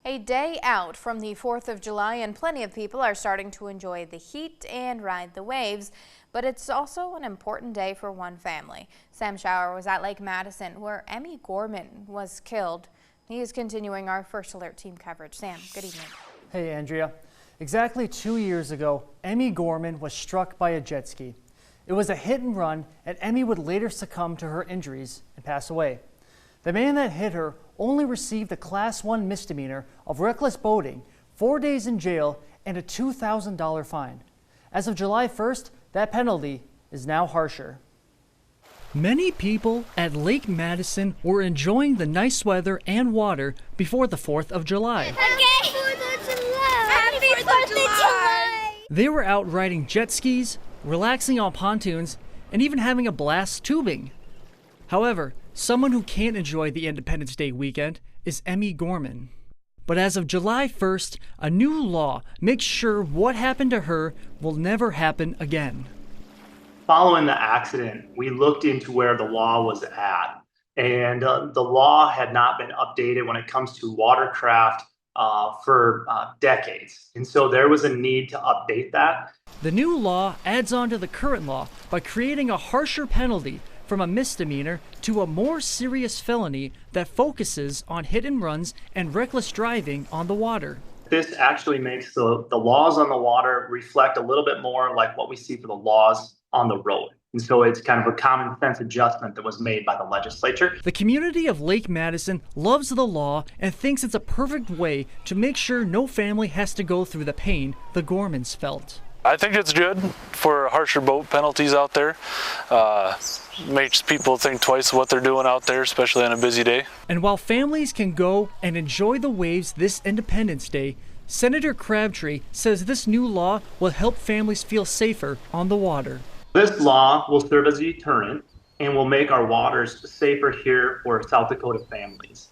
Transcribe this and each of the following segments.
A day out from the 4th of July and plenty of people are starting to enjoy the heat and ride the waves, but it's also an important day for one family. Sam Schauer was at Lake Madison where Emmy Gorman was killed. He is continuing our First Alert team coverage. Sam, good evening. Hey, Andrea. Exactly 2 years ago, Emmy Gorman was struck by a jet ski. It was a hit and run, and Emmy would later succumb to her injuries and pass away. The man that hit her only received a Class 1 misdemeanor of reckless boating, 4 days in jail, and a $2,000 fine. As of July 1st, that penalty is now harsher. Many people at Lake Madison were enjoying the nice weather and water before the 4th of July. Happy 4th of July! Happy 4th of July! They were out riding jet skis, relaxing on pontoons, and even having a blast tubing. However, someone who can't enjoy the Independence Day weekend is Emmy Gorman. But as of July 1st, a new law makes sure what happened to her will never happen again. Following the accident, we looked into where the law was at, and the law had not been updated when it comes to watercraft for decades. And so there was a need to update that. The new law adds on to the current law by creating a harsher penalty from a misdemeanor to a more serious felony that focuses on hit and runs and reckless driving on the water. This actually makes the laws on the water reflect a little bit more like what we see for the laws on the road. And so it's kind of a common sense adjustment that was made by the legislature. The community of Lake Madison loves the law and thinks it's a perfect way to make sure no family has to go through the pain the Gormans felt. I think it's good for harsher boat penalties out there. Makes people think twice what they're doing out there, especially on a busy day. And while families can go and enjoy the waves this Independence Day, Senator Crabtree says this new law will help families feel safer on the water. This law will serve as a deterrent and will make our waters safer here for South Dakota families.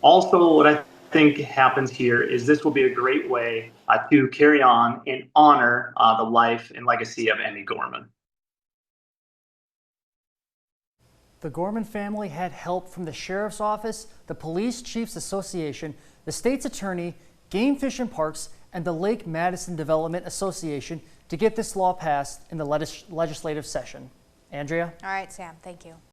Also, what I think happens here is this will be a great way to carry on and honor the life and legacy of Emmy Gorman. The Gorman family had help from the Sheriff's Office, the Police Chiefs Association, the state's attorney, Game Fish and Parks, and the Lake Madison Development Association to get this law passed in the legislative session. Andrea? All right, Sam, thank you.